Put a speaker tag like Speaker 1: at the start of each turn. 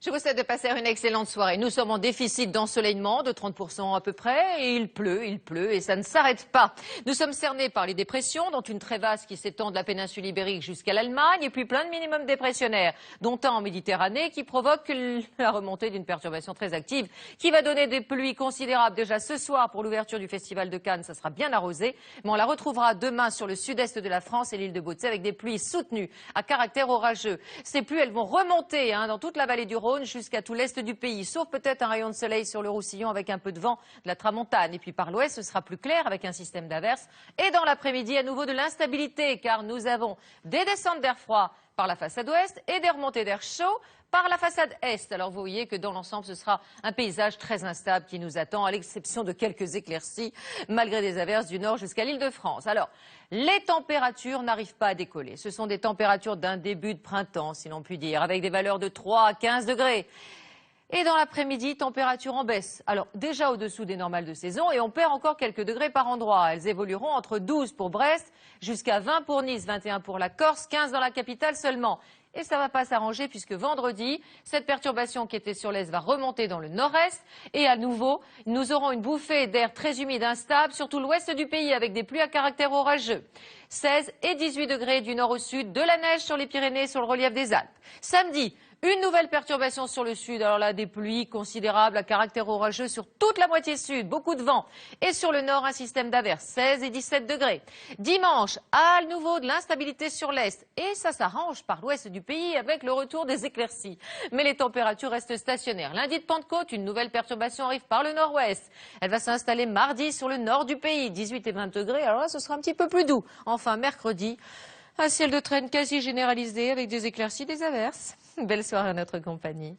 Speaker 1: Je vous souhaite de passer une excellente soirée. Nous sommes en déficit d'ensoleillement de 30% à peu près et il pleut et ça ne s'arrête pas. Nous sommes cernés par les dépressions, dont une très vaste qui s'étend de la péninsule ibérique jusqu'à l'Allemagne et puis plein de minimums dépressionnaires, dont un en Méditerranée qui provoque la remontée d'une perturbation très active qui va donner des pluies considérables déjà ce soir pour l'ouverture du Festival de Cannes. Ça sera bien arrosé, mais on la retrouvera demain sur le sud-est de la France et l'île de Beauté avec des pluies soutenues à caractère orageux. Ces pluies, elles vont remonter dans toute la vallée du Rhône jusqu'à tout l'est du pays, sauf peut-être un rayon de soleil sur le Roussillon avec un peu de vent de la tramontane. Et puis par l'ouest, ce sera plus clair avec un système d'averses. Et dans l'après-midi, à nouveau de l'instabilité, car nous avons des descentes d'air froid par la façade ouest et des remontées d'air chaud par la façade est. Alors vous voyez que dans l'ensemble, ce sera un paysage très instable qui nous attend, à l'exception de quelques éclaircies, malgré des averses du nord jusqu'à l'Île-de-France. Alors, les températures n'arrivent pas à décoller. Ce sont des températures d'un début de printemps, si l'on peut dire, avec des valeurs de 3 à 15 degrés. Et dans l'après-midi, température en baisse. Alors déjà au-dessous des normales de saison et on perd encore quelques degrés par endroit. Elles évolueront entre 12 pour Brest, jusqu'à 20 pour Nice, 21 pour la Corse, 15 dans la capitale seulement. Et ça ne va pas s'arranger puisque vendredi, cette perturbation qui était sur l'est va remonter dans le nord-est. Et à nouveau, nous aurons une bouffée d'air très humide instable sur tout l'ouest du pays avec des pluies à caractère orageux. 16 et 18 degrés du nord au sud, de la neige sur les Pyrénées, sur le relief des Alpes. Samedi, une nouvelle perturbation sur le sud. Alors là, des pluies considérables à caractère orageux sur toute la moitié sud, beaucoup de vent. Et sur le nord, un système d'averses, 16 et 17 degrés. Dimanche, à nouveau de l'instabilité sur l'est. Et ça s'arrange par l'ouest du pays avec le retour des éclaircies. Mais les températures restent stationnaires. Lundi de Pentecôte, une nouvelle perturbation arrive par le nord-ouest. Elle va s'installer mardi sur le nord du pays, 18 et 20 degrés. Alors là, ce sera un petit peu plus doux. Enfin, mercredi, un ciel de traîne quasi généralisé avec des éclaircies, des averses. Belle soirée à notre compagnie.